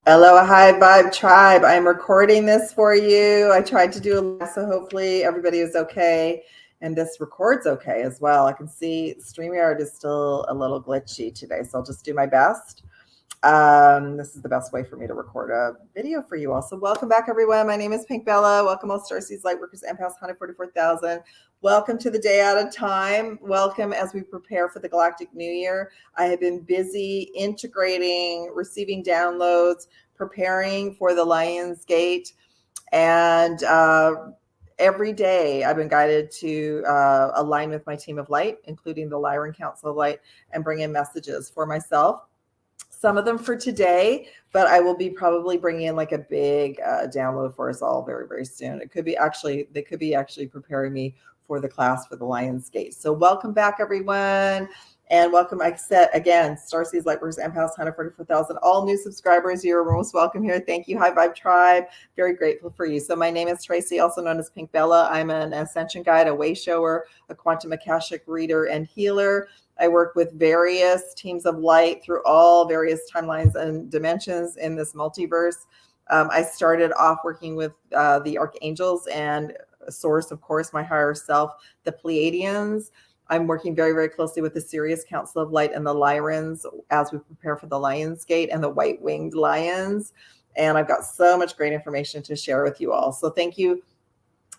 Aloha High Vibe Tribe. I'm recording this for you. I tried to do a live, so hopefully everybody is okay. And this records okay as well. I can see StreamYard is still a little glitchy today, so I'll just do my best. This is the best way for me to record a video for you all. So welcome back, everyone. My name is Pink Bella. Welcome all Starseeds, Lightworkers, Empaths, 144,000. Welcome to the day at a time. Welcome as we prepare for the Galactic New Year. I have been busy integrating, receiving downloads, preparing for the Lion's Gate, and every day I've been guided to align with my team of light, including the LYRAN Council of Light, and bring in messages for myself. Some of them for today, but I will be probably bringing in like a big download for us all very, very soon. It could be actually, they could be actually preparing me for the class for the Lion's Gate. So welcome back, everyone. And welcome, I said again, Starseeds, Lightworkers, Empaths, 144,000. All new subscribers, you're most welcome here. Thank you, High Vibe Tribe. Very grateful for you. So my name is Tracy, also known as Pink Bella. I'm an ascension guide, a way shower, a quantum akashic reader, and healer. I work with various teams of light through all various timelines and dimensions in this multiverse. I started off working with the archangels and source, of course, my higher self, the Pleiadians. I'm working very, very closely with the SIRIUS Council of Light and the LYRANs as we prepare for the Lion's Gate and the white-winged lions. And I've got so much great information to share with you all. So thank you.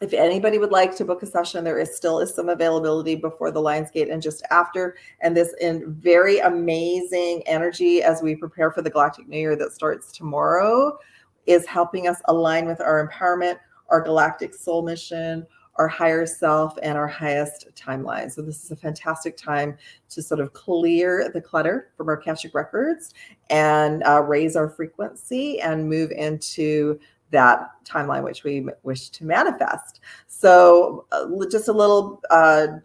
If anybody would like to book a session, there still is some availability before the Lion's Gate and just after. And this in very amazing energy as we prepare for the Galactic New Year that starts tomorrow is helping us align with our empowerment, our galactic soul mission, our higher self, and our highest timeline. So this is a fantastic time to sort of clear the clutter from our Akashic records and raise our frequency and move into that timeline which we wish to manifest. So just a little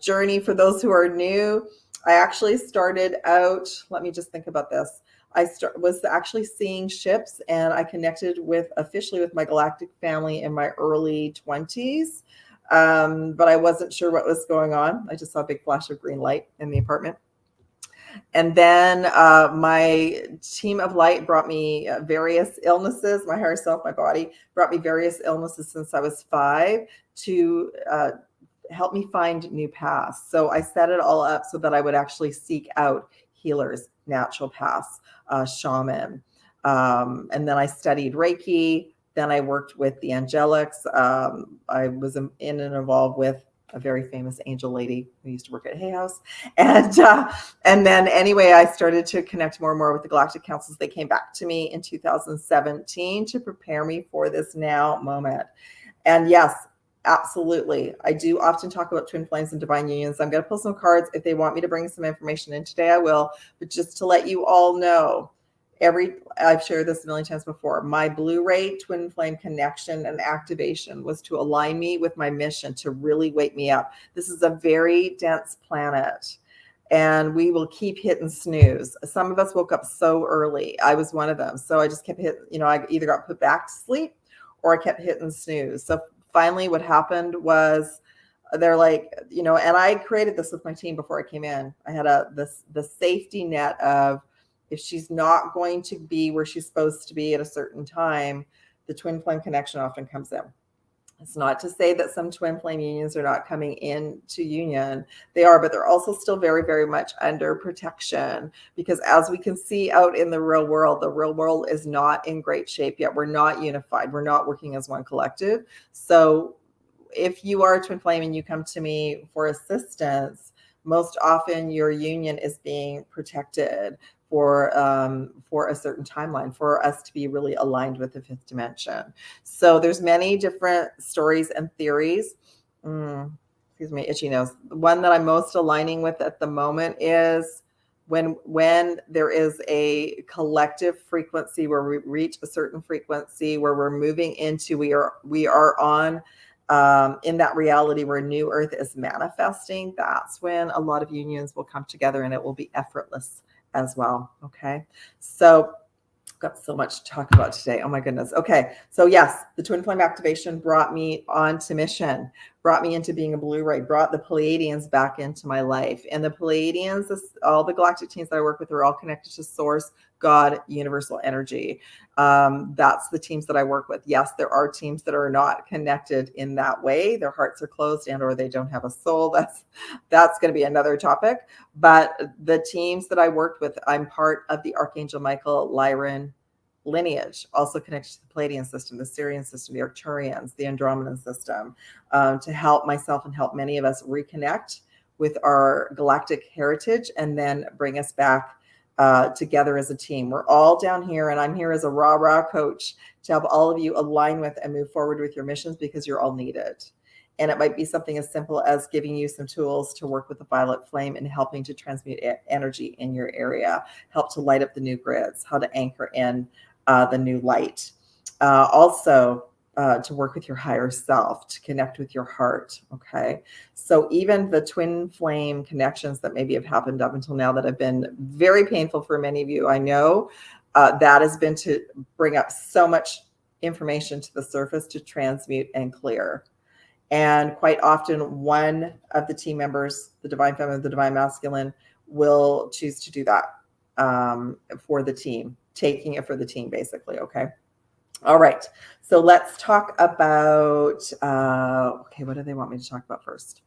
journey for those who are new. I actually started out, let me just think about this. I was actually seeing ships, and I connected officially with my galactic family in my early 20s. But I wasn't sure what was going on. I just saw a big flash of green light in the apartment. And then my team of light brought me various illnesses. My higher self, my body, brought me various illnesses since I was 5 to help me find new paths. So I set it all up so that I would actually seek out healers, natural paths, shaman. And then I studied Reiki. Then I worked with the angelics. I was in and involved with a very famous angel lady who used to work at Hay House. And then anyway, I started to connect more and more with the Galactic Councils. They came back to me in 2017 to prepare me for this now moment. And yes, absolutely. I do often talk about twin flames and divine unions. I'm going to pull some cards. If they want me to bring some information in today, I will. But just to let you all know, I've shared this a million times before. My Blu-ray twin flame connection and activation was to align me with my mission to really wake me up. This is a very dense planet, and we will keep hitting snooze. Some of us woke up so early. I was one of them. So I just kept hitting, I either got put back to sleep or I kept hitting snooze. So finally what happened was they're like, and I created this with my team before I came in. I had the safety net of, if she's not going to be where she's supposed to be at a certain time, the twin flame connection often comes in. It's not to say that some twin flame unions are not coming into union. They are, but they're also still very, very much under protection, because as we can see out in the real world is not in great shape yet. We're not unified. We're not working as one collective. So if you are a twin flame and you come to me for assistance, most often your union is being protected for a certain timeline, for us to be really aligned with the fifth dimension. So there's many different stories and theories. Excuse me, itchy nose. The one that I'm most aligning with at the moment is when there is a collective frequency where we reach a certain frequency where we're moving into, we are on in that reality where new earth is manifesting. That's when a lot of unions will come together, and it will be effortless as well. Okay, so got so much to talk about today. Oh my goodness. Okay. So yes, the twin flame activation brought me onto mission, brought me into being a Blu-ray, brought the Pleiadians back into my life. And the Pleiadians, all the galactic teams that I work with are all connected to source, God, universal energy. That's the teams that I work with. Yes, there are teams that are not connected in that way. Their hearts are closed and or they don't have a soul. That's going to be another topic. But the teams that I worked with, I'm part of the Archangel Michael LYRAN lineage, also connected to the Pleiadian system, the SIRIUS system, the Arcturians, the Andromedan system, to help myself and help many of us reconnect with our galactic heritage and then bring us back together as a team. We're all down here, and I'm here as a rah-rah coach to help all of you align with and move forward with your missions, because you're all needed. And it might be something as simple as giving you some tools to work with the violet flame and helping to transmute energy in your area, help to light up the new grids, how to anchor in the new light. Also, to work with your higher self, to connect with your heart. Okay. So even the twin flame connections that maybe have happened up until now that have been very painful for many of you, I know that has been to bring up so much information to the surface to transmute and clear. And quite often, one of the team members, the divine feminine, the divine masculine, will choose to do that for the team, taking it for the team, basically. Okay. All right. So let's talk about, okay, what do they want me to talk about first?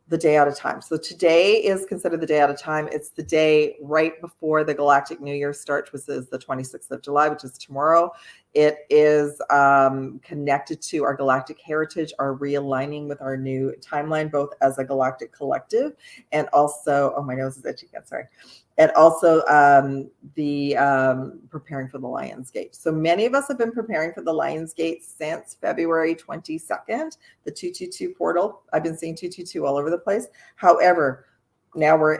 The day at a time. So today is considered the day at a time. It's the day right before the Galactic New Year starts, which is the 26th of July, which is tomorrow. It is connected to our galactic heritage, our realigning with our new timeline, both as a galactic collective and also, oh, my nose is itchy again, sorry. And also the preparing for the Lion's Gate. So many of us have been preparing for the Lion's Gate since February 22nd, the 222 portal. I've been seeing 222 all over the place. However, now we're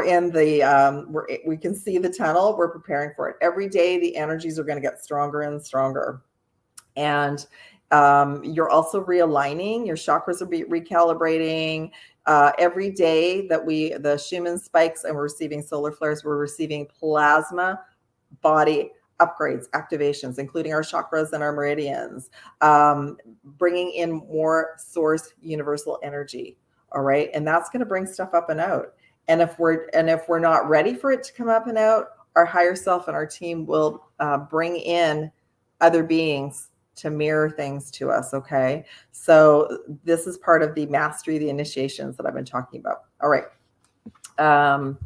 in the we can see the tunnel. We're preparing for it. Every day the energies are going to get stronger and stronger. And you're also realigning. Your chakras are recalibrating. Every day that the Schumann spikes and we're receiving solar flares, we're receiving plasma body upgrades, activations, including our chakras and our meridians, bringing in more source universal energy. All right. And that's going to bring stuff up and out. And if we're not ready for it to come up and out, our higher self and our team will bring in other beings to mirror things to us. Okay. So this is part of the mastery, the initiations that I've been talking about. All right. And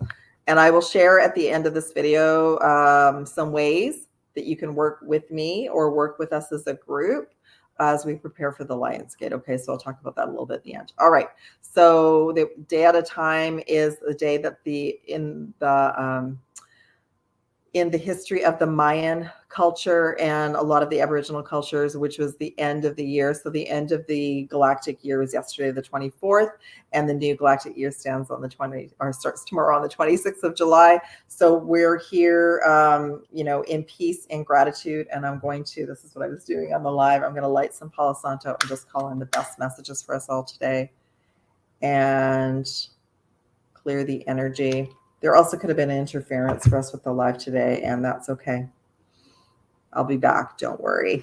I will share at the end of this video some ways that you can work with me or work with us as a group as we prepare for the Lion's Gate. Okay, so I'll talk about that a little bit at the end. All right, so the day at a time is the day that in the history of the Mayan culture and a lot of the Aboriginal cultures, which was the end of the year. So the end of the galactic year was yesterday, the 24th, and the new galactic year starts tomorrow on the 26th of July. So we're here, in peace and gratitude. And this is what I was doing on the live. I'm going to light some Palo Santo and just call in the best messages for us all today and clear the energy. There also could have been interference for us with the live today, and that's okay. I'll be back. Don't worry.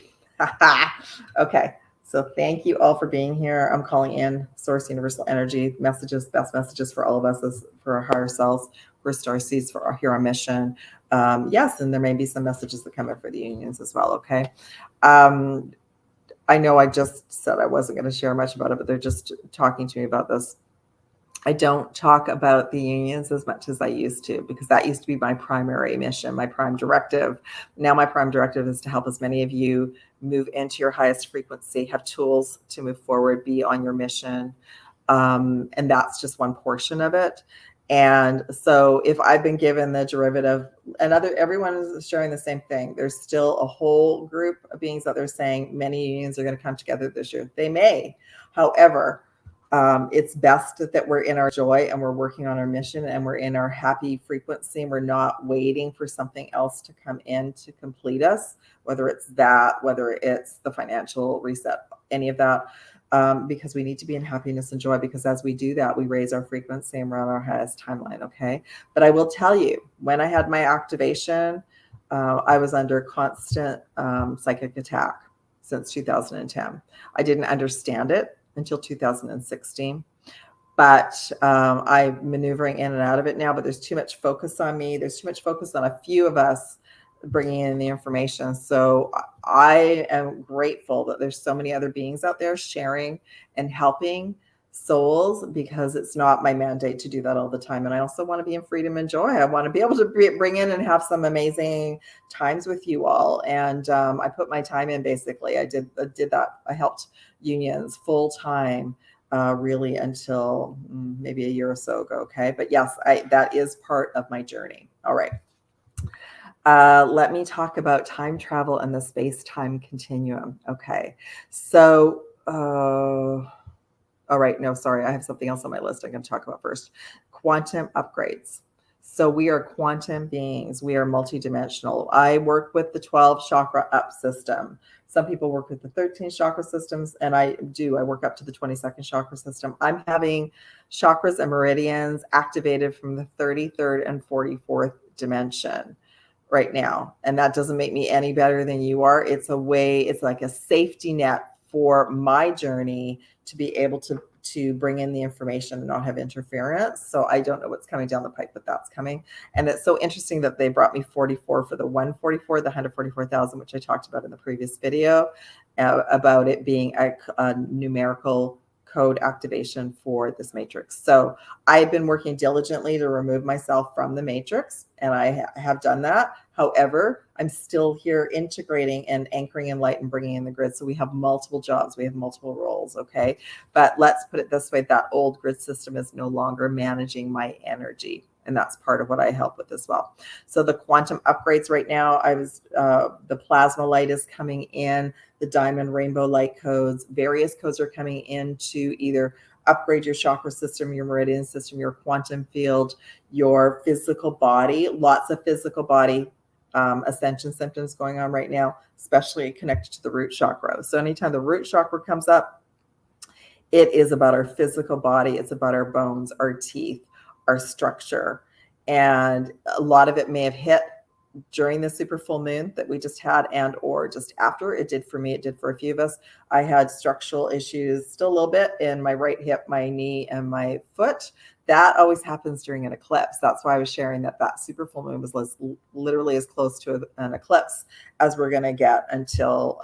Okay. So thank you all for being here. I'm calling in source universal energy messages, best messages for all of us, as for our higher selves, for starseeds, for here on mission. Yes, and there may be some messages that come in for the unions as well. Okay. I know I just said I wasn't going to share much about it, but they're just talking to me about this. I don't talk about the unions as much as I used to, because that used to be my primary mission, my prime directive. Now my prime directive is to help as many of you move into your highest frequency, have tools to move forward, be on your mission. And that's just one portion of it. And so if I've been given the derivative, and everyone is sharing the same thing, there's still a whole group of beings out there saying many unions are going to come together this year. They may. However, It's best that we're in our joy and we're working on our mission and we're in our happy frequency and we're not waiting for something else to come in to complete us, whether it's that, whether it's the financial reset, any of that, because we need to be in happiness and joy, because as we do that, we raise our frequency and we're on our highest timeline, okay? But I will tell you, when I had my activation, I was under constant psychic attack since 2010. I didn't understand it until 2016. But I'm maneuvering in and out of it now, but there's too much focus on me. There's too much focus on a few of us bringing in the information. So I am grateful that there's so many other beings out there sharing and helping souls, because it's not my mandate to do that all the time. And I also want to be in freedom and joy. I want to be able to bring in and have some amazing times with you all. And I put my time in, basically. I did that. I helped unions full time. Really until maybe a year or so ago. Okay. But yes, that is part of my journey. All right. Let me talk about time travel and the space-time continuum. Okay. So, all right. No, sorry. I have something else on my list I'm going to talk about first. Quantum upgrades. So we are quantum beings. We are multidimensional. I work with the 12 chakra up system. Some people work with the 13 chakra systems, and I work up to the 22nd chakra system. I'm having chakras and meridians activated from the 33rd and 44th dimension right now. And that doesn't make me any better than you are. It's like a safety net for my journey to be able to bring in the information and not have interference. So I don't know what's coming down the pipe, but that's coming. And it's so interesting that they brought me 44 for the 144, the 144,000, which I talked about in the previous video, about it being a numerical code activation for this matrix. So I've been working diligently to remove myself from the matrix, and I have done that. However, I'm still here integrating and anchoring in light and bringing in the grid. So we have multiple jobs. We have multiple roles, okay? But let's put it this way. That old grid system is no longer managing my energy. And that's part of what I help with as well. So the quantum upgrades right now, the plasma light is coming in, the diamond rainbow light codes, various codes are coming in to either upgrade your chakra system, your meridian system, your quantum field, your physical body, lots of physical body ascension symptoms going on right now, especially connected to the root chakra. So anytime the root chakra comes up, it is about our physical body. It's about our bones, our teeth, our structure. And a lot of it may have hit during the super full moon that we just had, and or just after. It did for me. It did for a few of us. I had structural issues still a little bit in my right hip, my knee, and my foot. That always happens during an eclipse. That's why I was sharing that super full moon was literally as close to an eclipse as we're going to get until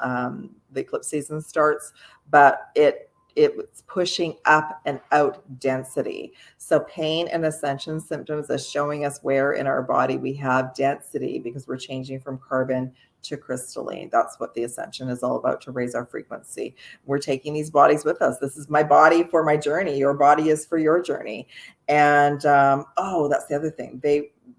the eclipse season starts. But it's pushing up and out density. So pain and ascension symptoms is showing us where in our body we have density, because we're changing from carbon to crystalline. That's what the ascension is all about, to raise our frequency. We're taking these bodies with us. This is my body for my journey. Your body is for your journey. And that's the other thing.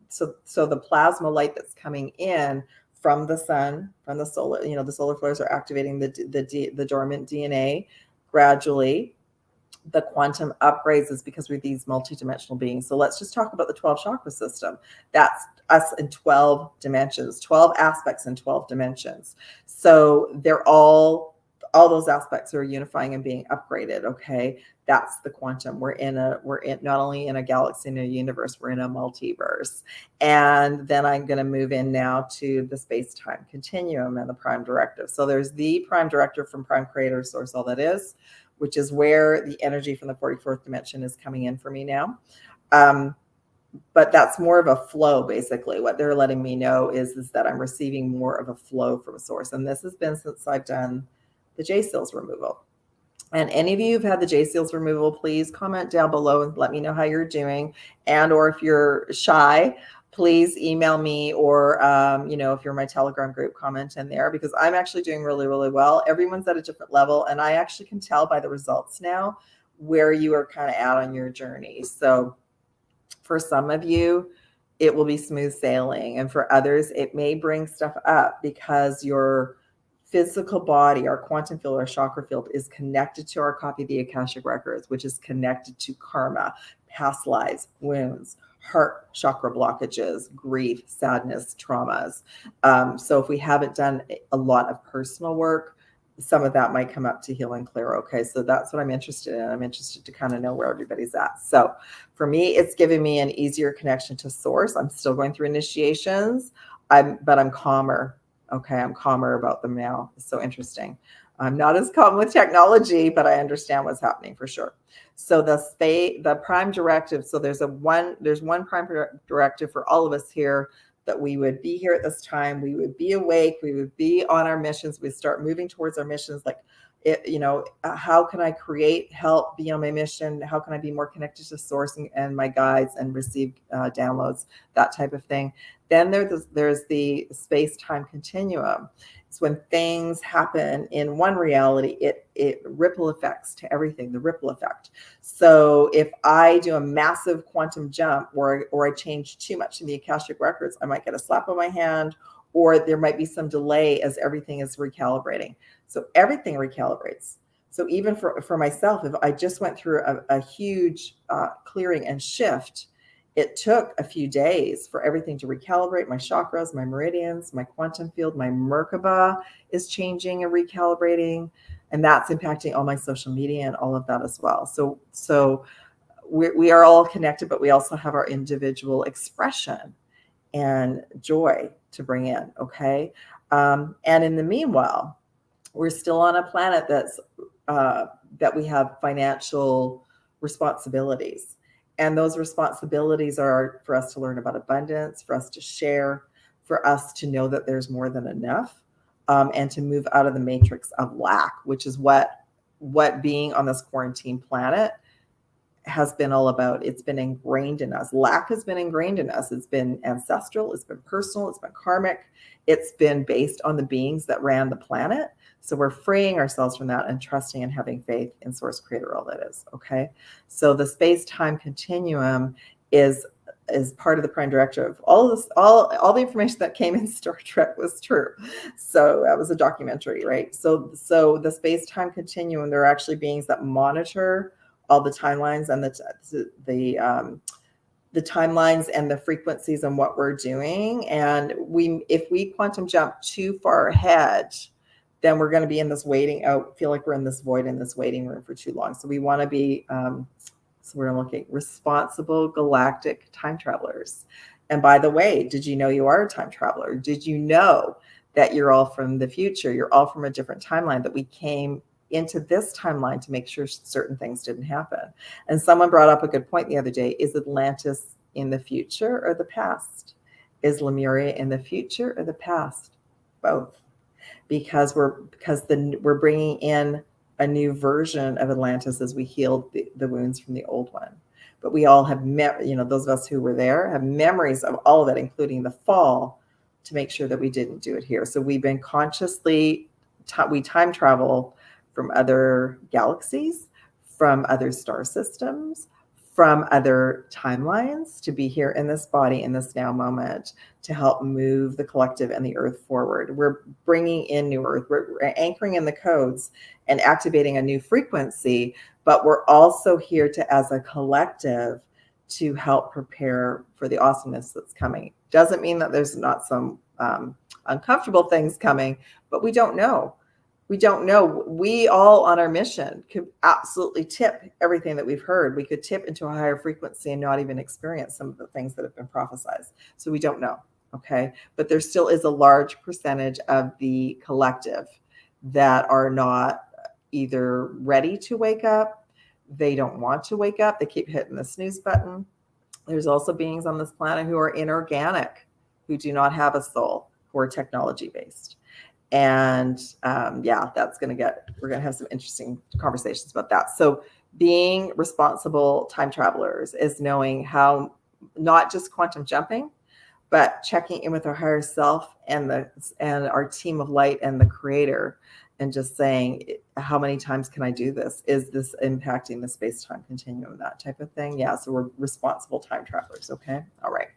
So the plasma light that's coming in from the sun, from the solar, the solar flares are activating the dormant DNA. Gradually, the quantum upgrades is because we're these multidimensional beings. So let's just talk about the 12 chakra system. That's us in 12 dimensions, 12 aspects in 12 dimensions. So they're all those aspects are unifying and being upgraded. Okay. That's the quantum. We're not only in a galaxy and a universe, we're in a multiverse. And then I'm going to move in now to the space-time continuum and the prime directive. So there's the prime directive from Prime Creator Source, all that is, which is where the energy from the 44th dimension is coming in for me now. But that's more of a flow, basically. What they're letting me know is that I'm receiving more of a flow from a source. And this has been since I've done the jseals removal. And any of you who've had the jseals removal, please comment down below and let me know how you're doing. And or if you're shy, please email me, or if you're in my Telegram group, comment in there, because I'm actually doing really, really well. Everyone's at a different level, and I actually can tell by the results now where you are kind of at on your journey. So for some of you, it will be smooth sailing, and for others, it may bring stuff up because you're physical body, our quantum field, our chakra field is connected to our copy of the Akashic Records, which is connected to karma, past lives, wounds, heart chakra blockages, grief, sadness, traumas. So if we haven't done a lot of personal work, some of that might come up to heal and clear. Okay, so that's what I'm interested in. I'm interested to kind of know where everybody's at. So for me, it's given me an easier connection to source. I'm still going through initiations, but I'm calmer. Okay, I'm calmer about them now. It's so interesting. I'm not as calm with technology, but I understand what's happening for sure. So the prime directive. So there's one prime directive for all of us here, that we would be here at this time. We would be awake. We would be on our missions. We'd start moving towards our missions. Like, how can I create, help, be on my mission? How can I be more connected to source and my guides and receive downloads, that type of thing. Then there's the space-time continuum. It's when things happen in one reality, it ripple effects to everything, the ripple effect. So if I do a massive quantum jump or I change too much in the Akashic Records, I might get a slap on my hand, or there might be some delay as everything is recalibrating. So everything recalibrates. So even for myself, if I just went through a huge clearing and shift, it took a few days for everything to recalibrate. My chakras, my meridians, my quantum field, my Merkaba is changing and recalibrating. And that's impacting all my social media and all of that as well. So we are all connected, but we also have our individual expression and joy to bring in, okay? And in the meanwhile, we're still on a planet that we have financial responsibilities. And those responsibilities are for us to learn about abundance, for us to share, for us to know that there's more than enough, and to move out of the matrix of lack, which is what being on this quarantine planet has been all about. It's been ingrained in us. Lack has been ingrained in us. It's been ancestral. It's been personal. It's been karmic. It's been based on the beings that ran the planet. So we're freeing ourselves from that and trusting and having faith in Source Creator, all that is. Okay. So the space-time continuum is part of the prime directive. All the information that came in Star Trek was true. So that was a documentary, right? So the space-time continuum, there are actually beings that monitor all the timelines and the timelines and the frequencies and what we're doing. And if we quantum jump too far ahead, then we're going to be in this feel like we're in this void, in this waiting room for too long. So we want to be, so we're looking responsible galactic time travelers. And by the way, did you know you are a time traveler? Did you know that you're all from the future? You're all from a different timeline, that we came into this timeline to make sure certain things didn't happen. And someone brought up a good point the other day. Is Atlantis in the future or the past? Is Lemuria in the future or the past? Both. Because we're bringing in a new version of Atlantis as we healed the wounds from the old one. But we all have, those of us who were there have memories of all of it, including the fall, to make sure that we didn't do it here. So we've been consciously, we time travel from other galaxies, from other star systems, from other timelines to be here in this body, in this now moment, to help move the collective and the earth forward. We're bringing in new earth. We're anchoring in the codes and activating a new frequency, but we're also here as a collective to help prepare for the awesomeness that's coming. Doesn't mean that there's not some uncomfortable things coming, but we don't know. We don't know. We all on our mission could absolutely tip everything that we've heard. We could tip into a higher frequency and not even experience some of the things that have been prophesized. So we don't know. Okay. But there still is a large percentage of the collective that are not either ready to wake up. They don't want to wake up. They keep hitting the snooze button. There's also beings on this planet who are inorganic, who do not have a soul, who are technology based. And that's we're going to have some interesting conversations about that. So being responsible time travelers is knowing how, not just quantum jumping, but checking in with our higher self and our team of light and the creator, and just saying, how many times can I do this? Is this impacting the space-time continuum, that type of thing? Yeah. So we're responsible time travelers. Okay. All right.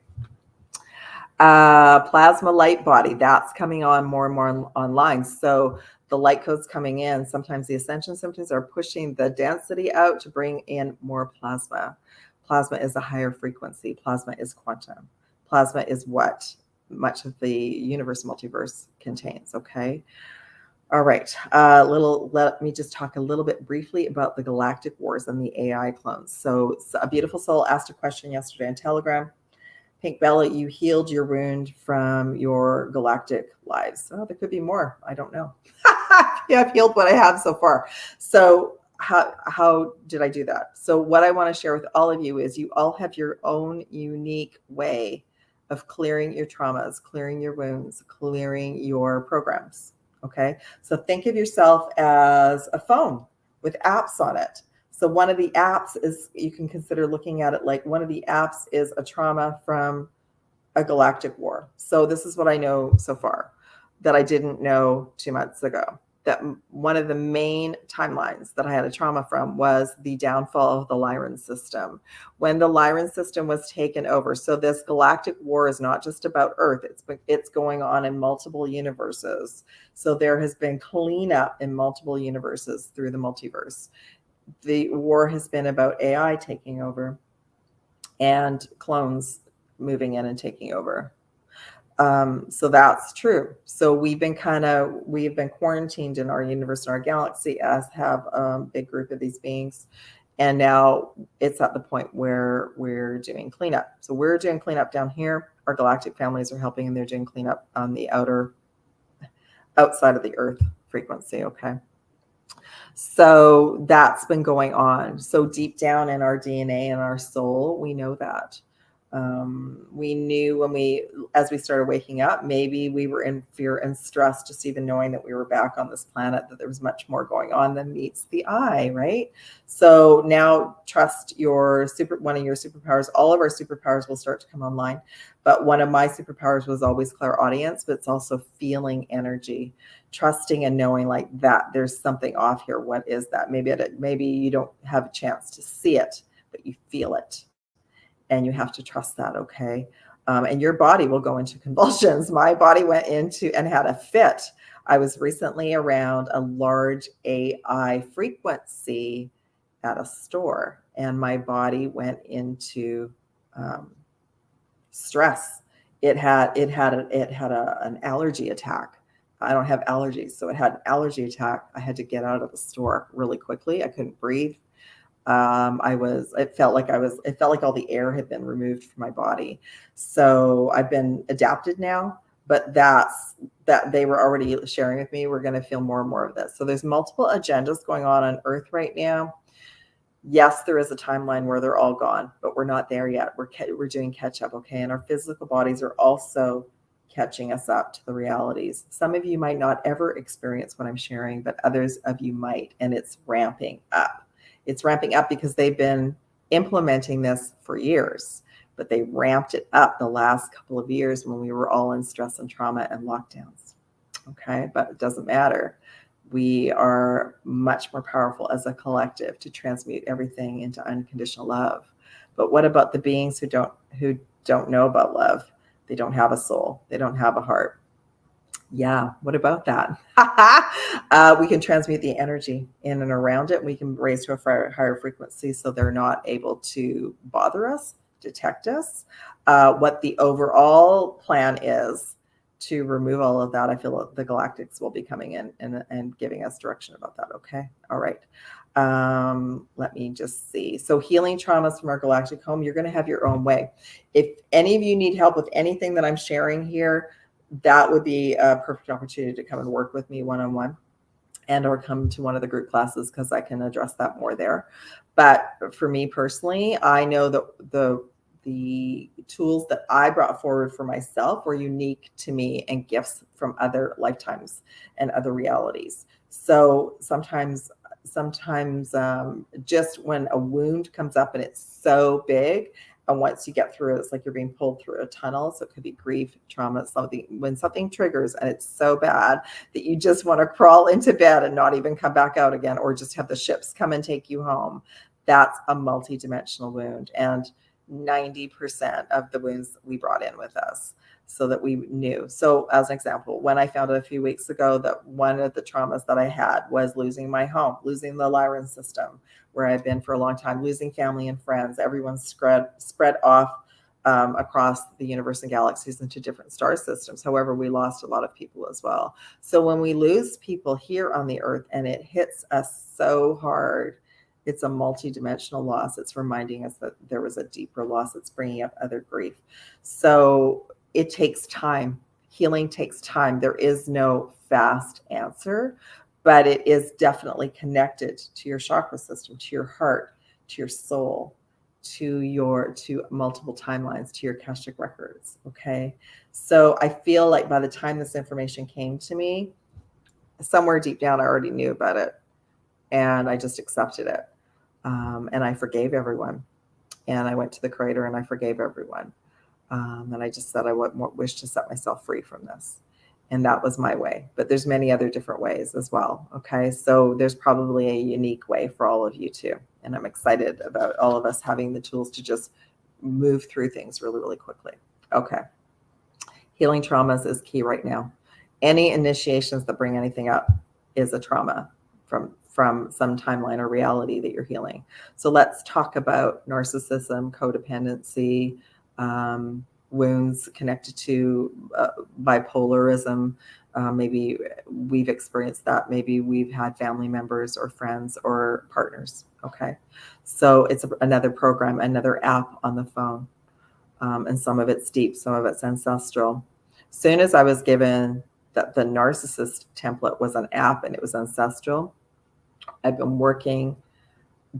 Plasma light body, that's coming on more and more online. So the light code's coming in. Sometimes the ascension symptoms are pushing the density out to bring in more plasma. Plasma is a higher frequency. Plasma is quantum. Plasma is what much of the universe multiverse contains. Okay. All right. Let me just talk a little bit briefly about the galactic wars and the AI clones. So a beautiful soul asked a question yesterday on Telegram. Pink Bella, you healed your wound from your galactic lives. Oh, there could be more. I don't know. Yeah, I've healed what I have so far. So how did I do that? So what I want to share with all of you is you all have your own unique way of clearing your traumas, clearing your wounds, clearing your programs. Okay. So think of yourself as a phone with apps on it. So one of the apps is, you can consider looking at it like one of the apps is a trauma from a galactic war. So this is what I know so far that I didn't know 2 months ago. That one of the main timelines that I had a trauma from was the downfall of the LYRAN system. When the LYRAN system was taken over. So this galactic war is not just about Earth. It's going on in multiple universes. So there has been cleanup in multiple universes through the multiverse. The war has been about AI taking over and clones moving in and taking over. So that's true. So we've been quarantined in our universe and our galaxy as have a big group of these beings. And now it's at the point where we're doing cleanup. So we're doing cleanup down here. Our galactic families are helping, and they're doing cleanup on the outside of the Earth frequency. Okay. So that's been going on. So deep down in our DNA and our soul, we know that. We knew as we started waking up, maybe we were in fear and stress, just even knowing that we were back on this planet, that there was much more going on than meets the eye, right? So now trust one of your superpowers. All of our superpowers will start to come online. But one of my superpowers was always clairaudience, but it's also feeling energy, trusting and knowing like that there's something off here. What is that? Maybe you don't have a chance to see it, but you feel it. And you have to trust that, okay? And your body will go into convulsions. My body went into and had a fit. I was recently around a large AI frequency at a store, and my body went into stress. It had an allergy attack. I don't have allergies, so it had an allergy attack. I had to get out of the store really quickly. I couldn't breathe. It felt like all the air had been removed from my body. So I've been adapted now, but that they were already sharing with me. We're going to feel more and more of this. So there's multiple agendas going on Earth right now. Yes, there is a timeline where they're all gone, but we're not there yet. We're doing catch up. Okay. And our physical bodies are also catching us up to the realities. Some of you might not ever experience what I'm sharing, but others of you might, and it's ramping up. It's ramping up because they've been implementing this for years, but they ramped it up the last couple of years when we were all in stress and trauma and lockdowns. Okay, but it doesn't matter. We are much more powerful as a collective to transmute everything into unconditional love. But what about the beings who don't know about love? They don't have a soul. They don't have a heart. Yeah, what about that? We can transmute the energy in and around it. We can raise to a higher frequency so they're not able to bother us, detect us. What the overall plan is to remove all of that, I feel the galactics will be coming in and giving us direction about that. Okay. All right. Let me just see. So healing traumas from our galactic home, you're going to have your own way. If any of you need help with anything that I'm sharing here, that would be a perfect opportunity to come and work with me one-on-one and or come to one of the group classes, because I can address that more there. But for me personally, I know that the tools that I brought forward for myself were unique to me and gifts from other lifetimes and other realities. So sometimes just when a wound comes up and it's so big, and once you get through it, it's like you're being pulled through a tunnel. So it could be grief, trauma, when something triggers and it's so bad that you just want to crawl into bed and not even come back out again, or just have the ships come and take you home. That's a multidimensional wound. And 90% of the wounds we brought in with us, so that we knew. So as an example, when I found out a few weeks ago that one of the traumas that I had was losing my home, losing the LYRAN system where I've been for a long time, losing family and friends, everyone spread off across the universe and galaxies into different star systems. However, we lost a lot of people as well. So when we lose people here on the earth and it hits us so hard, it's a multi-dimensional loss. It's reminding us that there was a deeper loss. It's bringing up other grief. So it takes time. Healing takes time. There is no fast answer, but it is definitely connected to your chakra system, to your heart, to your soul, to multiple timelines, to your Akashic records. Okay. So I feel like by the time this information came to me, somewhere deep down, I already knew about it and I just accepted it. And I forgave everyone. And I went to the Creator and I forgave everyone. And I just said, I wish to set myself free from this. And that was my way. But there's many other different ways as well. Okay. So there's probably a unique way for all of you too. And I'm excited about all of us having the tools to just move through things really, really quickly. Okay. Healing traumas is key right now. Any initiations that bring anything up is a trauma from some timeline or reality that you're healing. So let's talk about narcissism, codependency, wounds connected to bipolarism. Maybe we've experienced that. Maybe we've had family members or friends or partners. Okay. So it's another program, another app on the phone. And some of it's deep, some of it's ancestral. Soon as I was given that the narcissist template was an app and it was ancestral, I've been working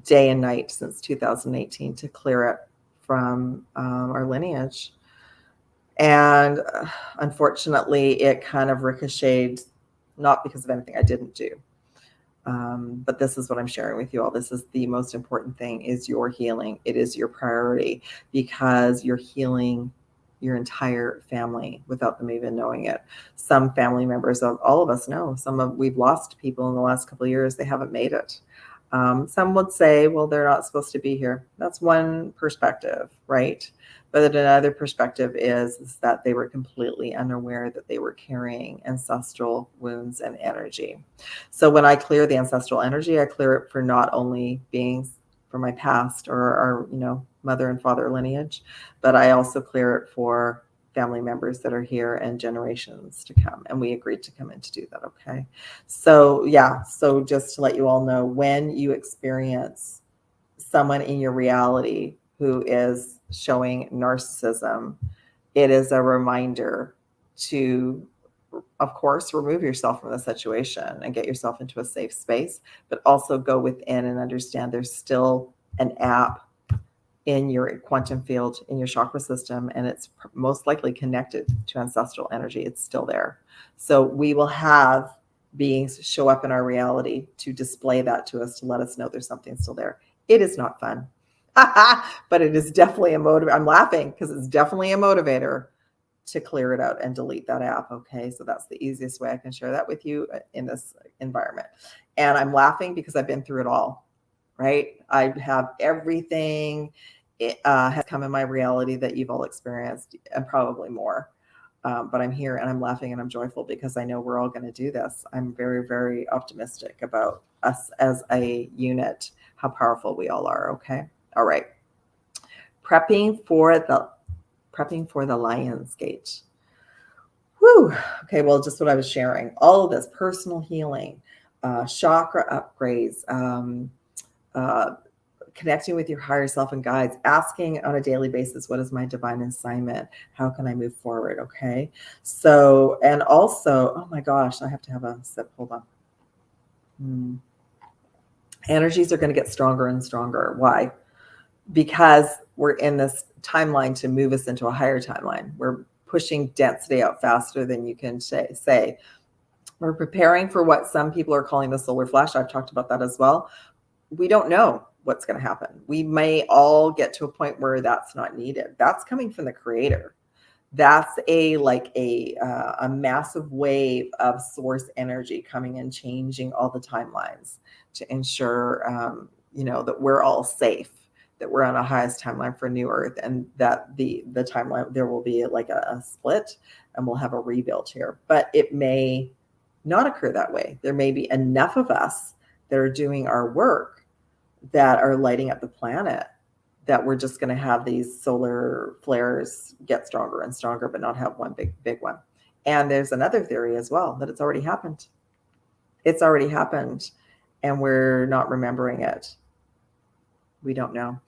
day and night since 2018 to clear it from our lineage. And unfortunately, it kind of ricocheted, not because of anything I didn't do. But this is what I'm sharing with you all. This is the most important thing, is your healing. It is your priority, because you're healing your entire family without them even knowing it. Some family members, of all of us know, we've lost people in the last couple of years. They haven't made it. Some would say, well, they're not supposed to be here. That's one perspective, right? But another perspective is that they were completely unaware that they were carrying ancestral wounds and energy. So when I clear the ancestral energy, I clear it for not only beings from my past or our, mother and father lineage, but I also clear it for family members that are here and generations to come. And we agreed to come in to do that. Okay. So yeah. So just to let you all know, when you experience someone in your reality who is showing narcissism, it is a reminder to, of course, remove yourself from the situation and get yourself into a safe space, but also go within and understand there's still an app in your quantum field, in your chakra system, and it's most likely connected to ancestral energy. It's still there. So we will have beings show up in our reality to display that to us, to let us know there's something still there. It is not fun, but it is definitely a motivator. I'm laughing because it's definitely a motivator to clear it out and delete that app. Okay. So that's the easiest way I can share that with you in this environment. And I'm laughing because I've been through it all, right? I have everything has come in my reality that you've all experienced, and probably more. But I'm here and I'm laughing and I'm joyful because I know we're all going to do this. I'm very, very optimistic about us as a unit, how powerful we all are. Okay. All right. Prepping for the Lion's Gate. Whew. Okay. Well, just what I was sharing, all of this personal healing, chakra upgrades, connecting with your higher self and guides, asking on a daily basis, what is my divine assignment? How can I move forward? Okay. So, and also, oh my gosh, I have to have a sip. Hold on. Energies are going to get stronger and stronger. Why? Because we're in this timeline to move us into a higher timeline. We're pushing density out faster than you can say. We're preparing for what some people are calling the solar flash. I've talked about that as well. We don't know what's going to happen. We may all get to a point where that's not needed. That's coming from the Creator. That's a massive wave of source energy coming and changing all the timelines to ensure, that we're all safe, that we're on a highest timeline for new Earth, and that the timeline, there will be like a split and we'll have a rebuild here. But it may not occur that way. There may be enough of us that are doing our work that are lighting up the planet that we're just going to have these solar flares get stronger and stronger, but not have one big one. And there's another theory as well, that it's already happened. It's already happened, and we're not remembering it. We don't know.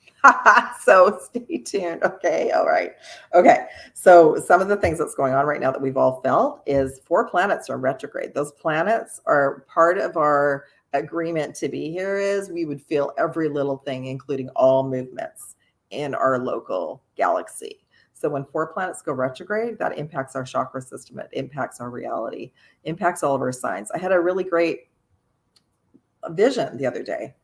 So stay tuned. Okay. All right. Okay. So some of the things that's going on right now that we've all felt is 4 planets are in retrograde. Those planets are part of our agreement to be here. Is we would feel every little thing, including all movements in our local galaxy. So when 4 planets go retrograde, that impacts our chakra system. It impacts our reality, impacts all of our signs. I had a really great vision the other day.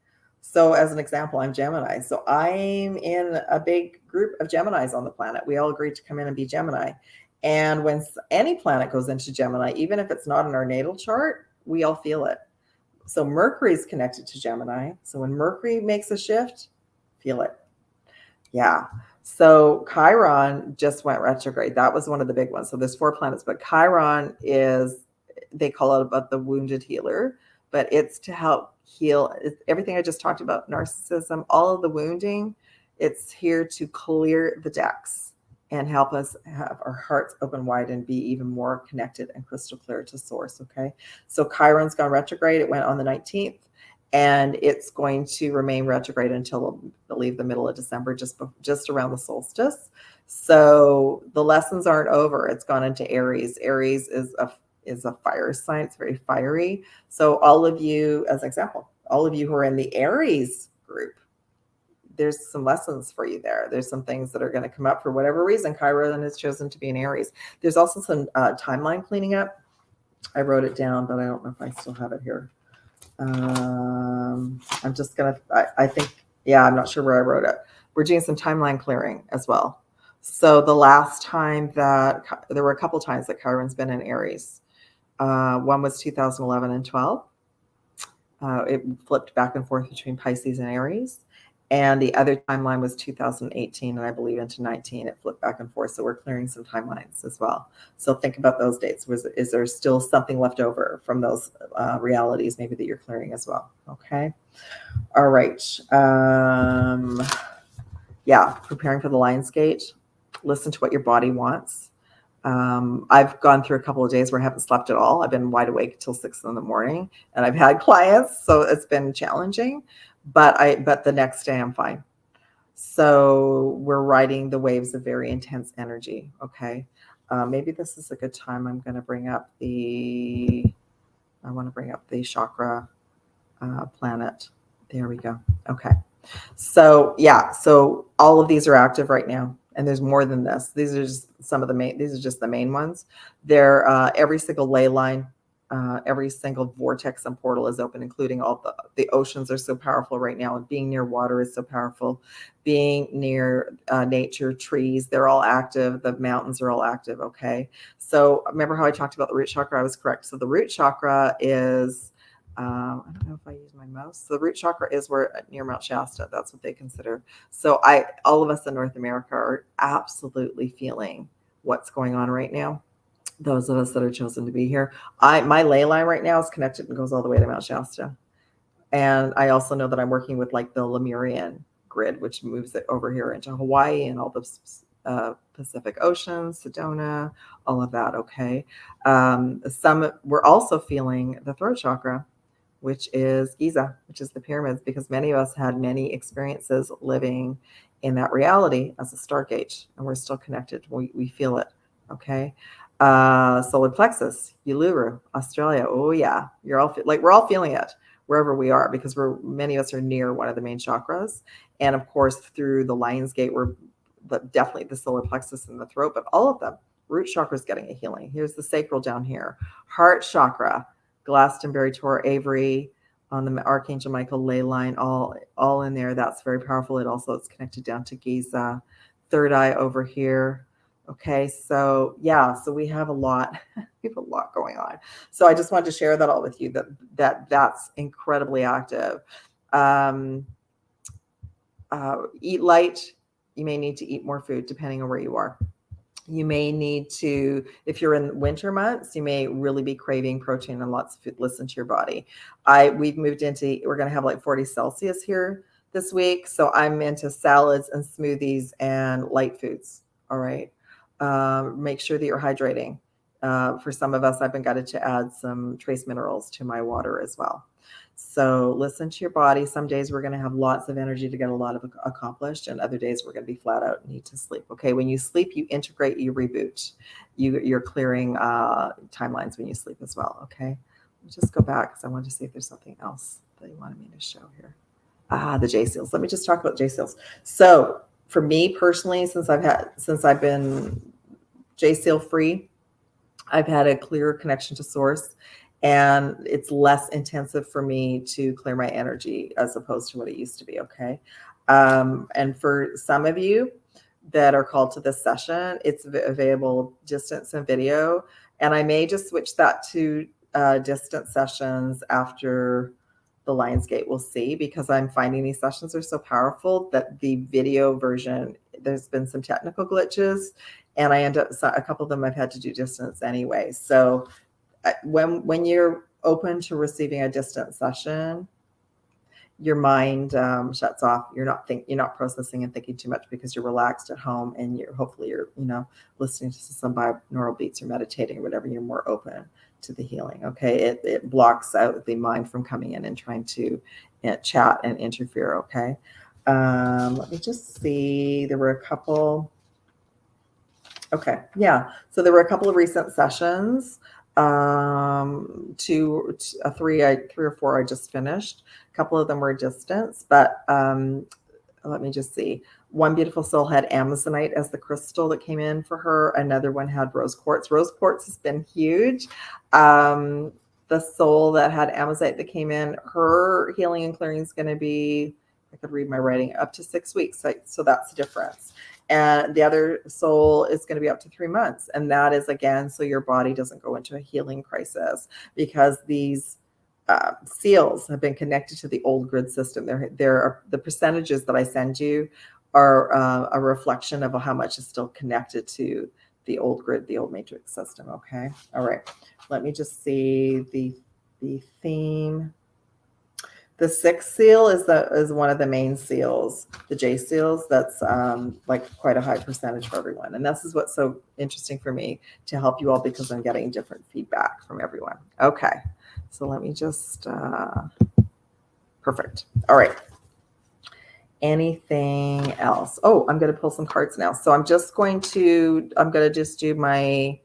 So as an example, I'm Gemini. So I'm in a big group of Geminis on the planet. We all agreed to come in and be Gemini. And when any planet goes into Gemini, even if it's not in our natal chart, we all feel it. So Mercury is connected to Gemini. So when Mercury makes a shift, feel it. Yeah. So Chiron just went retrograde. That was one of the big ones. So there's 4 planets, but Chiron is, they call it about the wounded healer, but it's to help heal everything I just talked about, narcissism, all of the wounding. It's here to clear the decks and help us have our hearts open wide and be even more connected and crystal clear to source. Okay. So Chiron's gone retrograde. It went on the 19th. And it's going to remain retrograde until, I believe, the middle of December, just around the solstice. So the lessons aren't over. It's gone into Aries. Aries is a fire sign. It's very fiery. So all of you, as an example, all of you who are in the Aries group, there's some lessons for you there. There's some things that are going to come up for whatever reason. Chiron has chosen to be in Aries. There's also some timeline cleaning up. I wrote it down, but I don't know if I still have it here. I'm just going to, I think, yeah, I'm not sure where I wrote it. We're doing some timeline clearing as well. So the last time that, there were a couple times that Chiron's been in Aries. One was 2011 and 12. It flipped back and forth between Pisces and Aries. And the other timeline was 2018, and I believe into 19, it flipped back and forth. So we're clearing some timelines as well. So think about those dates. Is there still something left over from those realities maybe that you're clearing as well? Okay. All right. Yeah, preparing for the Lion's Gate. Listen to what your body wants. I've gone through a couple of days where I haven't slept at all. I've been wide awake till 6 in the morning, and I've had clients, so it's been challenging. But the next day I'm fine. So we're riding the waves of very intense energy. Okay. Maybe this is a good time. I'm going to bring up the chakra planet. There we go. Okay. So yeah, so all of these are active right now. And there's more than this. These are just some of the main, these are just the main ones. They're every single ley line, every single vortex and portal is open, including all the oceans are so powerful right now. And being near water is so powerful. Being near nature, trees, they're all active. The mountains are all active. Okay. So remember how I talked about the root chakra? I was correct. So the root chakra is, I don't know if I use my mouse. So the root chakra is where near Mount Shasta. That's what they consider. So all of us in North America are absolutely feeling what's going on right now. Those of us that are chosen to be here. My ley line right now is connected and goes all the way to Mount Shasta. And I also know that I'm working with like the Lemurian grid, which moves it over here into Hawaii and all the Pacific Ocean, Sedona, all of that. Okay. We're also feeling the throat chakra, which is Giza, which is the pyramids, because many of us had many experiences living in that reality as a stargate, and we're still connected. We feel it. Okay. Solar plexus, Uluru, Australia. Oh yeah. We're all feeling it wherever we are, because many of us are near one of the main chakras. And of course, through the Lion's Gate, we're definitely the solar plexus in the throat, but all of them. Root chakra is getting a healing. Here's the sacral down here. Heart chakra, Glastonbury, Tor, Avery, on the Archangel Michael ley line, all in there. That's very powerful. It's connected down to Giza. Third eye over here. Okay, so yeah, so we have a lot. We have a lot going on. So I just wanted to share that all with you. That's incredibly active. Eat light. You may need to eat more food depending on where you are. You may need to, if you're in winter months, you may really be craving protein and lots of food. Listen to your body. We've moved into, we're going to have like 40 Celsius here this week. So I'm into salads and smoothies and light foods. All right. Make sure that you're hydrating. For some of us, I've been guided to add some trace minerals to my water as well. So listen to your body. Some days we're going to have lots of energy to get a lot of accomplished, and other days we're going to be flat out and need to sleep. Okay, when you sleep, you integrate, you reboot. You're clearing timelines when you sleep as well. Okay, let me just go back because I want to see if there's something else that you wanted me to show here. The jseals. Let me just talk about jseals. So for me personally, since I've been jseal free, I've had a clearer connection to source. And it's less intensive for me to clear my energy as opposed to what it used to be, okay? And for some of you that are called to this session, it's available distance and video. And I may just switch that to distance sessions after the Lionsgate. We'll see, because I'm finding these sessions are so powerful that the video version, there's been some technical glitches, and I end up, a couple of them I've had to do distance anyway. So when you're open to receiving a distant session, your mind shuts off. You're not processing and thinking too much because you're relaxed at home, and hopefully you're listening to some binaural beats or meditating or whatever. You're more open to the healing. Okay, it blocks out the mind from coming in and trying to chat and interfere. Okay, let me just see. There were a couple. Okay, yeah. So there were a couple of recent sessions. Three or four I just finished. A couple of them were distance, but let me just see. One beautiful soul had Amazonite as the crystal that came in for her. Another one had rose quartz. Rose quartz has been huge. The soul that had Amazonite that came in, her healing and clearing is going to be, I could read my writing, up to 6 weeks. So that's the difference. And the other soul is going to be up to 3 months. And that is, again, so your body doesn't go into a healing crisis, because these seals have been connected to the old grid system. The percentages that I send you are a reflection of how much is still connected to the old grid, the old matrix system. Okay. All right. Let me just see the theme. The sixth seal is one of the main seals, the jseals. That's like quite a high percentage for everyone. And this is what's so interesting for me to help you all, because I'm getting different feedback from everyone. Okay, so let me just, perfect. All right. Anything else? Oh, I'm going to pull some cards now. So I'm going to just do my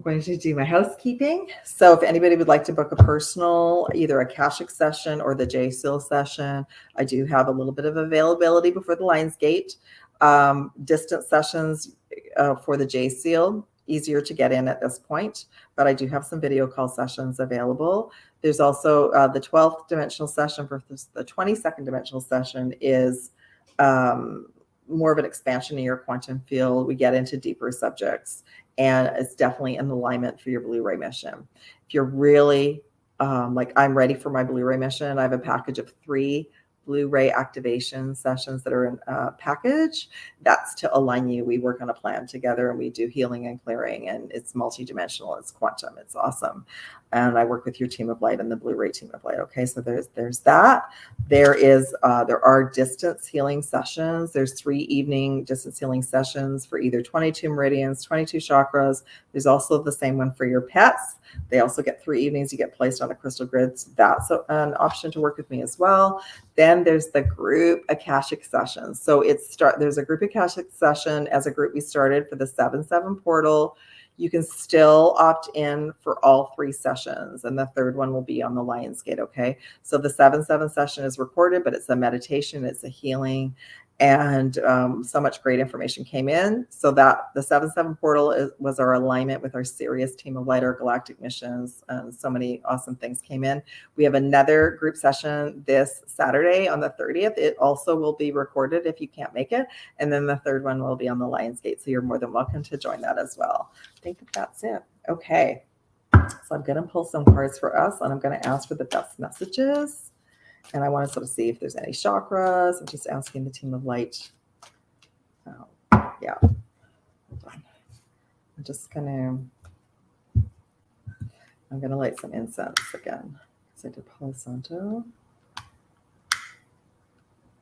housekeeping. So if anybody would like to book a personal, either Akashic session or the jseal session, I do have a little bit of availability before the Lionsgate. Distant sessions for the jseal, easier to get in at this point, but I do have some video call sessions available. There's also the 12th dimensional session versus the 22nd dimensional session is more of an expansion in your quantum field. We get into deeper subjects, and it's definitely in alignment for your Blu-ray mission. If you're really like, I'm ready for my Blu-ray mission, I have a package of 3 Blu-ray activation sessions that are in a package. That's to align you. We work on a plan together, and we do healing and clearing, and it's multidimensional. It's quantum. It's awesome. And I work with your team of light and the Blu-ray team of light. Okay, so there's that. There are distance healing sessions. There's 3 evening distance healing sessions for either 22 meridians, 22 chakras. There's also the same one for your pets. They also get 3 evenings. You get placed on a crystal grid. So that's an option to work with me as well. Then there's the group Akashic sessions. So there's a group Akashic session. As a group, we started for the 7/7 portal. You can still opt in for all 3 sessions, and the third one will be on the Lionsgate. Okay, so the 7/7 session is recorded, but it's a meditation, it's a healing, and so much great information came in. So that the 7/7 portal was our alignment with our SIRIUS team of light, our galactic missions, and so many awesome things came in. We have another group session this Saturday on the 30th. It also will be recorded if you can't make it, and then the third one will be on the Lionsgate. So you're more than welcome to join that as well. I think that's it. Okay, so I'm going to pull some cards for us, and I'm going to ask for the best messages. And I want to sort of see if there's any chakras. I'm just asking the team of light. Oh, yeah. Hold on. I'm just going to light some incense again. So I did Palo Santo.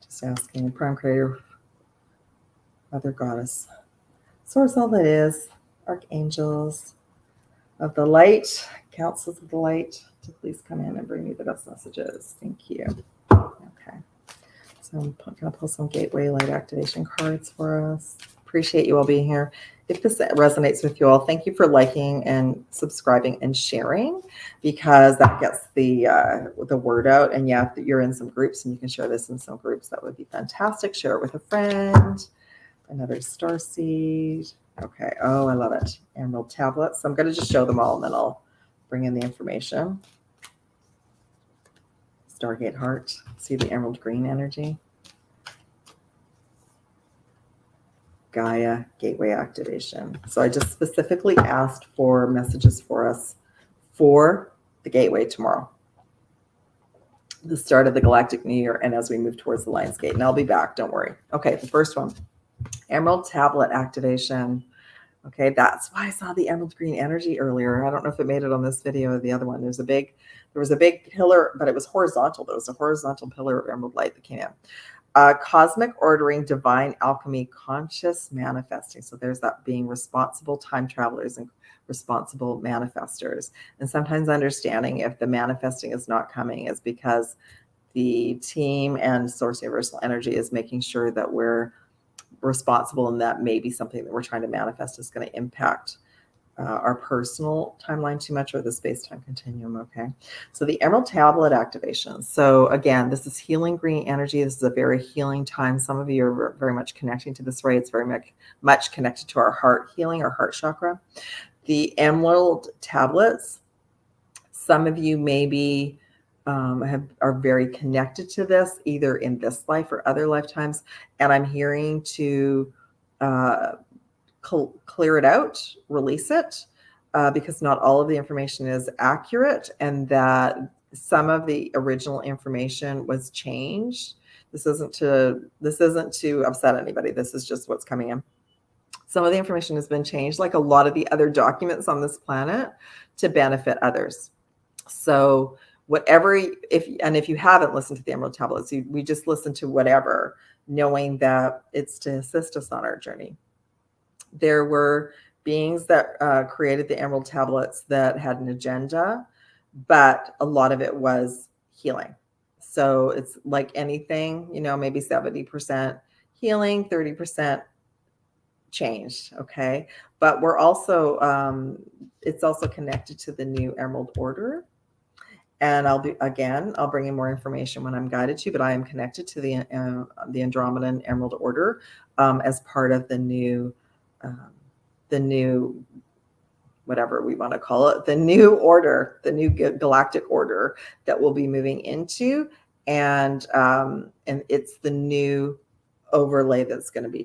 Just asking Prime Creator, Mother Goddess, Source, all that is, Archangels of the Light, Councils of the Light, to please come in and bring me the best messages. Thank you. Okay. So I'm going to pull some Gateway Light Activation cards for us. Appreciate you all being here. If this resonates with you all, thank you for liking and subscribing and sharing, because that gets the word out. And yeah, if you're in some groups and you can share this in some groups, that would be fantastic. Share it with a friend. Another starseed. Okay. Oh, I love it. Emerald tablets. So I'm going to just show them all and then I'll bring in the information. Stargate heart. See the emerald green energy. Gaia gateway activation. So I just specifically asked for messages for us for the gateway tomorrow, the start of the galactic new year, and as we move towards the Lion's Gate. And I'll be back, don't worry. Okay, the first one, emerald tablet activation. Okay, that's why I saw the emerald green energy earlier. I don't know if it made it on this video or the other one. There was a big pillar, but it was horizontal. There was a horizontal pillar of emerald light that came in. Cosmic ordering, divine alchemy, conscious manifesting. So there's that being responsible time travelers and responsible manifestors. And sometimes understanding if the manifesting is not coming is because the team and Source Universal Energy is making sure that we're responsible, and that maybe something that we're trying to manifest is going to impact our personal timeline too much, or the space-time continuum. Okay, so the emerald tablet activation. So again, this is healing green energy. This is a very healing time. Some of you are very much connecting to this, right? It's very much connected to our heart healing, our heart chakra. The emerald tablets, some of you maybe are very connected to this, either in this life or other lifetimes, and I'm hearing to clear it out, release it, because not all of the information is accurate, and that some of the original information was changed. This isn't to upset anybody. This is just what's coming in. Some of the information has been changed, like a lot of the other documents on this planet, to benefit others. So whatever, if you haven't listened to the emerald tablets, we just listen to whatever, knowing that it's to assist us on our journey. There were beings that created the emerald tablets that had an agenda, but a lot of it was healing. So it's like anything, maybe 70% healing, 30% changed. Okay. But we're also, it's also connected to the new Emerald Order. And I'll bring in more information when I'm guided to, but I am connected to the Andromedan Emerald Order as part of the new, whatever we want to call it, the new order, the new galactic order that we'll be moving into. And it's the new overlay that's going to be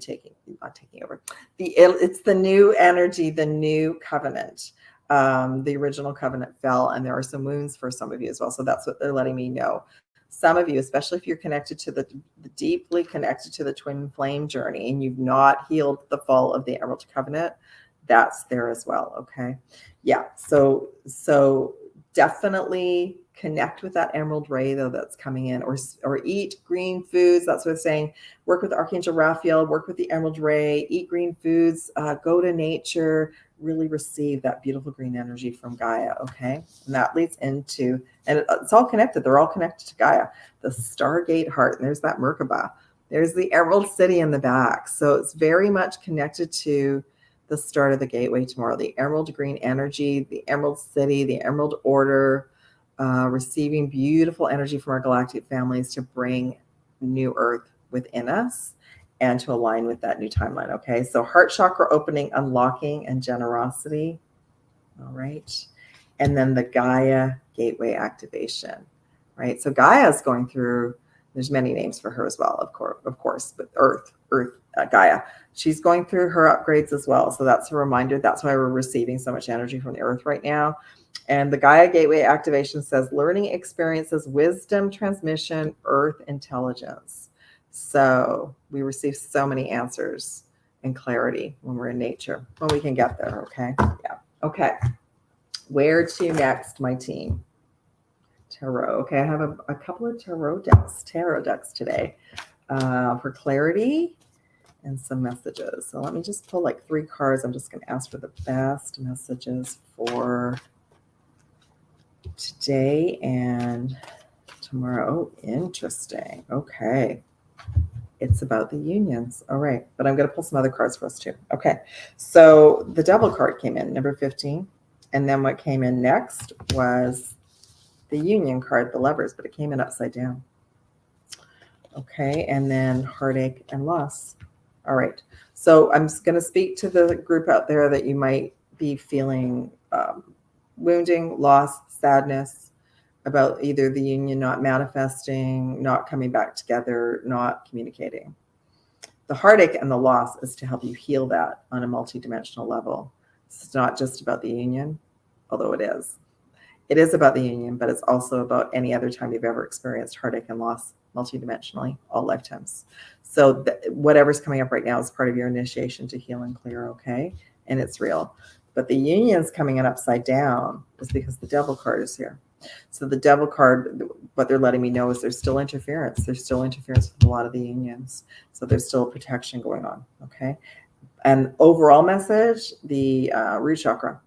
not taking over. It's the new energy, the new covenant. The original covenant fell, and there are some wounds for some of you as well. So that's what they're letting me know. Some of you, especially if you're connected to the deeply connected to the twin flame journey, and you've not healed the fall of the Emerald Covenant, that's there as well. Okay. Yeah. So definitely connect with that emerald ray, though, that's coming in, or eat green foods. That's what I'm saying. Work with Archangel Raphael, work with the emerald ray, eat green foods, go to nature, really receive that beautiful green energy from Gaia. Okay. And that leads into, and it's all connected. They're all connected to Gaia, the Stargate heart. And there's that Merkaba. There's the Emerald City in the back. So it's very much connected to the start of the gateway tomorrow, the emerald green energy, the Emerald City, the Emerald Order, receiving beautiful energy from our galactic families to bring new earth within us and to align with that new timeline. Okay, so heart chakra opening, unlocking, and generosity. All right, and then the Gaia gateway activation. Right, so Gaia is going through, there's many names for her as well, of course, but Earth, Gaia. She's going through her upgrades as well. So that's a reminder. That's why we're receiving so much energy from the Earth right now. And the Gaia Gateway activation says learning experiences, wisdom transmission, earth intelligence. So we receive so many answers and clarity when we're in nature, when we can get there. Okay. Yeah. Okay. Where to next, my team? Tarot. Okay. I have a couple of tarot decks today for clarity and some messages. So let me just pull like 3 cards. I'm just going to ask for the best messages for today and tomorrow. Oh, interesting. Okay. It's about the unions. All right. But I'm going to pull some other cards for us too. Okay. So the Devil card came in, number 15. And then what came in next was the Union card, the Lovers, but it came in upside down. Okay. And then heartache and loss. All right. So I'm going to speak to the group out there that you might be feeling wounding, loss, sadness about either the union not manifesting, not coming back together, not communicating. The heartache and the loss is to help you heal that on a multidimensional level. It's not just about the union, although it is. It is about the union, but it's also about any other time you've ever experienced heartache and loss multidimensionally, all lifetimes. So whatever's coming up right now is part of your initiation to heal and clear, okay? And it's real. But the union's coming in upside down is because the Devil card is here. So the Devil card, what they're letting me know is there's still interference. There's still interference with a lot of the unions. So there's still protection going on, okay? And overall message, the root chakra.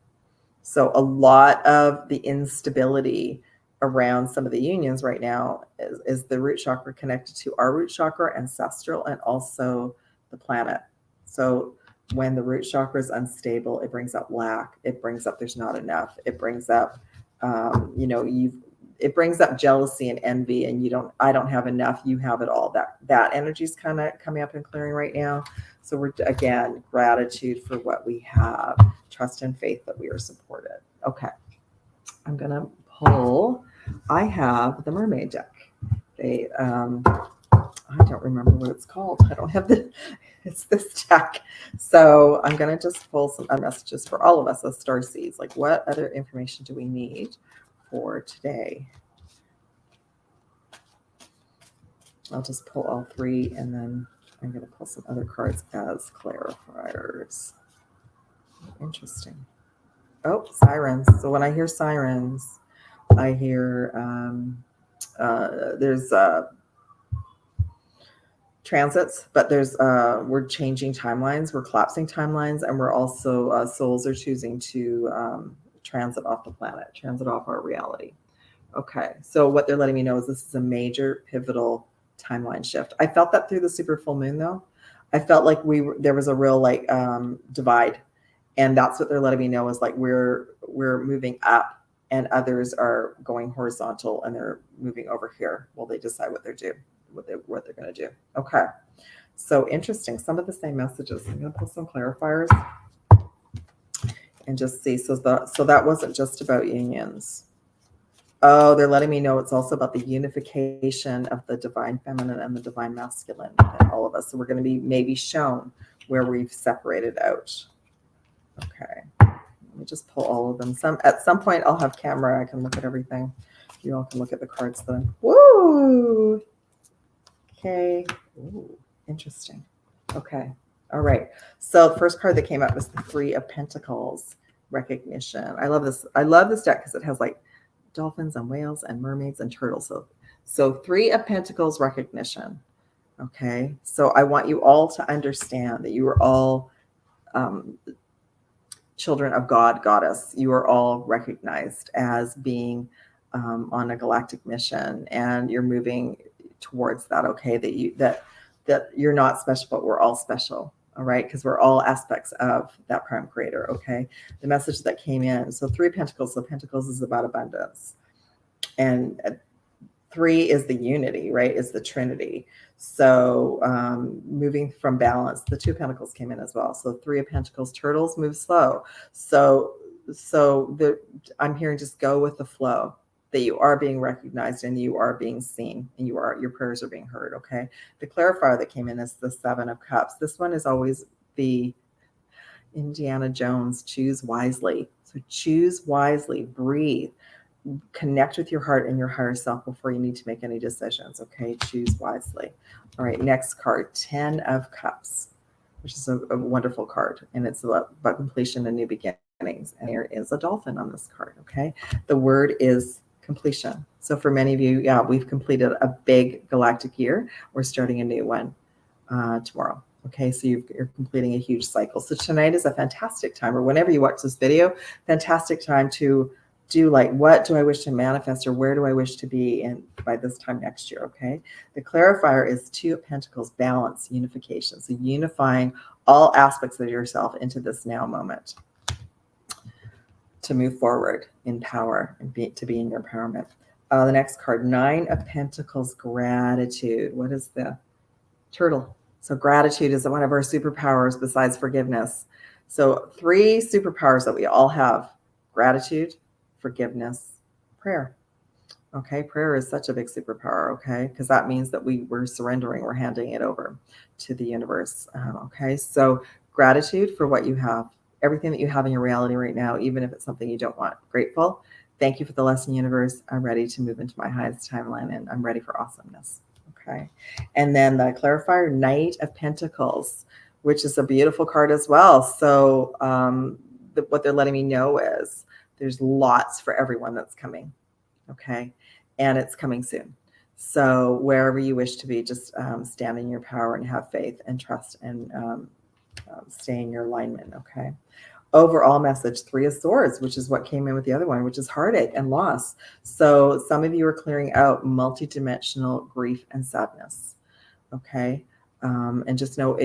So a lot of the instability around some of the unions right now is the root chakra connected to our root chakra, ancestral, and also the planet. So when the root chakra is unstable, it brings up lack. It brings up there's not enough. It brings up, it brings up jealousy and envy, and I don't have enough. You have it all. That energy is kind of coming up and clearing right now. So we're, again, gratitude for what we have, trust and faith that we are supported. Okay. I'm going to pull, I have the Mermaid deck. I don't remember what it's called. I don't have it's this deck. So I'm going to just pull some messages for all of us as starseeds. Like, what other information do we need for today? I'll just pull all 3, and then I'm going to pull some other cards as clarifiers. Interesting. Oh, sirens. So when I hear sirens, I hear there's transits, but there's we're changing timelines, we're collapsing timelines, and we're also souls are choosing to transit off the planet, transit off our reality. Okay, so what they're letting me know is this is a major pivotal timeline shift. I felt that through the super full moon, though. I felt like there was a real like divide, and that's what they're letting me know is like we're moving up, and others are going horizontal, and they're moving over here while they decide what they're going to do. Okay, so interesting. Some of the same messages. I'm going to put some clarifiers and just see. So that wasn't just about unions. Oh, they're letting me know it's also about the unification of the divine feminine and the divine masculine in all of us. So we're going to be maybe shown where we've separated out. Okay, let me just pull all of them. At some point I'll have camera. I can look at everything. You all can look at the cards then. Woo! Okay. Ooh, interesting. Okay. All right. So the first card that came up was the 3 of Pentacles, recognition. I love this. I love this deck because it has like dolphins and whales and mermaids and turtles. So 3 of Pentacles, recognition. Okay. So I want you all to understand that you are all children of God, goddess. You are all recognized as being on a galactic mission, and you're moving towards that. Okay. That you're not special, but we're all special. All right. Because we're all aspects of that prime creator. Okay. The message that came in. So 3 Pentacles. So Pentacles is about abundance. And 3 is the unity, right? Is the Trinity. So moving from balance, the 2 Pentacles came in as well. So 3 of Pentacles, turtles move slow. So I'm hearing just go with the flow, that you are being recognized and you are being seen, and your prayers are being heard. Okay. The clarifier that came in is the 7 of Cups. This one is always Indiana Jones, choose wisely. So choose wisely, breathe, connect with your heart and your higher self before you need to make any decisions. Okay, choose wisely. All right, next card, 10 of Cups, which is a wonderful card, and it's about completion and new beginnings. And there is a dolphin on this card. Okay, the word is completion. So for many of you, yeah, we've completed a big galactic year. We're starting a new one tomorrow. Okay, so you're completing a huge cycle. So tonight is a fantastic time, or whenever you watch this video, fantastic time to do like, what do I wish to manifest, or where do I wish to be in by this time next year? Okay, the clarifier is 2 of Pentacles, balance, unification. So unifying all aspects of yourself into this now moment to move forward in power and to be in your empowerment. The next card, 9 of Pentacles, gratitude. What is the turtle? So gratitude is one of our superpowers besides forgiveness. So 3 superpowers that we all have: gratitude, forgiveness, prayer. Okay, prayer is such a big superpower, okay, because that means that we're surrendering, we're handing it over to the universe. Okay, so gratitude for what you have, everything that you have in your reality right now, even if it's something you don't want. Grateful. Thank you for the lesson, universe. I'm ready to move into my highest timeline, and I'm ready for awesomeness. Okay, and then the clarifier, Knight of Pentacles, which is a beautiful card as well. So what they're letting me know is there's lots for everyone that's coming. Okay, and it's coming soon. So wherever you wish to be, just stand in your power and have faith and trust and stay in your alignment. Okay. Overall message, 3 of Swords, which is what came in with the other one, which is heartache and loss. So some of you are clearing out multidimensional grief and sadness. Okay. And just know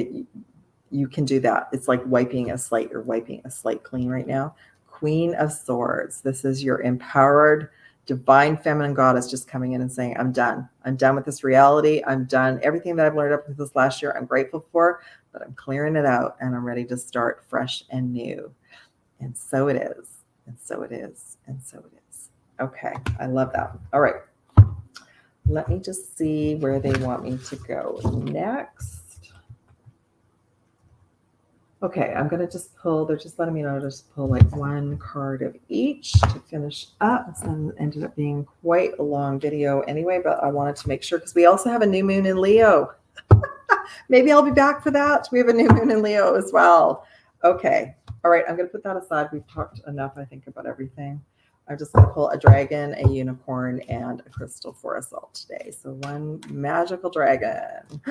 you can do that. It's like wiping a slate. You're wiping a slate clean right now. Queen of Swords. This is your empowered, divine feminine goddess just coming in and saying, I'm done. I'm done with this reality. I'm done. Everything that I've learned up to this last year, I'm grateful for, but I'm clearing it out and I'm ready to start fresh and new. And so it is. And so it is. And so it is. Okay. I love that. All right. Let me just see where they want me to go next. Okay, I'm going to just pull, they're just letting me know to just pull like 1 card of each to finish up. So it ended up being quite a long video anyway, but I wanted to make sure because we also have a new moon in Leo. Maybe I'll be back for that. We have a new moon in Leo as well. Okay. All right. I'm going to put that aside. We've talked enough, I think, about everything. I'm just going to pull a dragon, a unicorn, and a crystal for us all today. So 1 magical dragon,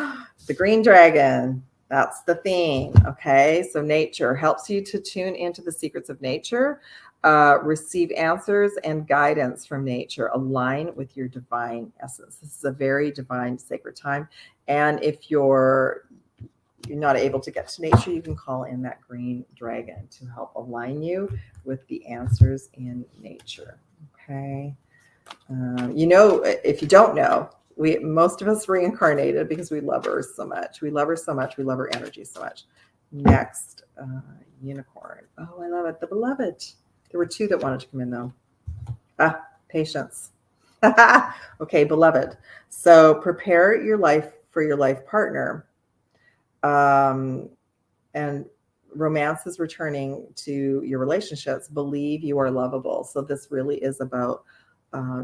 the green dragon. That's the theme. Okay. So nature helps you to tune into the secrets of nature, receive answers and guidance from nature, align with your divine essence. This is a very divine, sacred time. And if you're not able to get to nature, you can call in that green dragon to help align you with the answers in nature. Okay. If you don't know, most of us reincarnated because we love her so much. We love her so much. We love her energy so much. Next, unicorn. Oh, I love it. The beloved. There were 2 that wanted to come in though. Patience. Okay, beloved. So prepare your life for your life partner. And romance is returning to your relationships. Believe you are lovable. So this really is about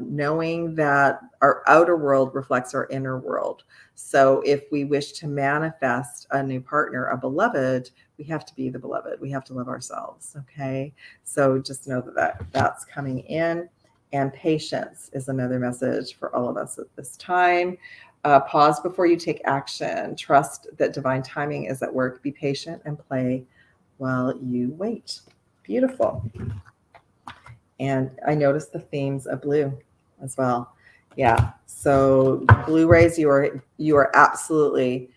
knowing that our outer world reflects our inner world. So if we wish to manifest a new partner, a beloved, we have to be the beloved. We have to love ourselves. Okay. So just know that's coming in. And patience is another message for all of us at this time. Pause before you take action. Trust that divine timing is at work. Be patient and play while you wait. Beautiful. And I noticed the themes of blue as well. Yeah. So blue rays, you are absolutely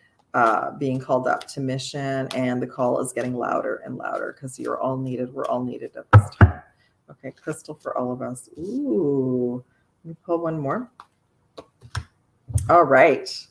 being called up to mission, and the call is getting louder and louder because you're all needed. We're all needed at this time. Okay, crystal for all of us. Ooh, let me pull 1 more. All right.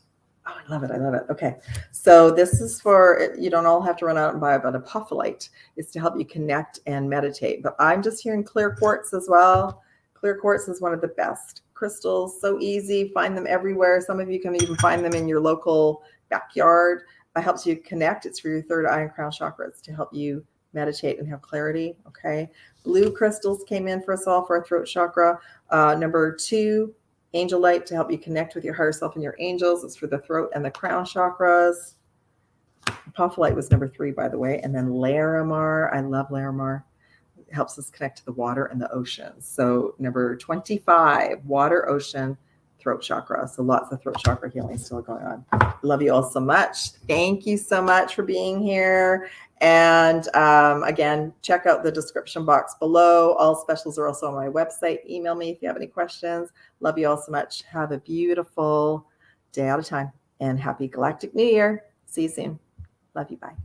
Oh, I love it. I love it. Okay. So this is for, you don't all have to run out and buy a apophyllite. It's to help you connect and meditate. But I'm just hearing clear quartz as well. Clear quartz is one of the best crystals. So easy. Find them everywhere. Some of you can even find them in your local backyard. It helps you connect. It's for your 3rd eye and crown chakras to help you meditate and have clarity. Okay. Blue crystals came in for us all for our throat chakra. Number 2, angel light to help you connect with your higher self and your angels. It's for the throat and the crown chakras. Apophyllite was number 3, by the way. And then Larimar. I love Larimar. It helps us connect to the water and the ocean. So number 25, water, ocean, throat chakra. So lots of throat chakra healing still going on. Love you all so much. Thank you so much for being here. And again, check out the description box below. All specials are also on my website. Email me if you have any questions. Love you all so much. Have a beautiful day at a time and happy Galactic New Year. See you soon. Love you. Bye.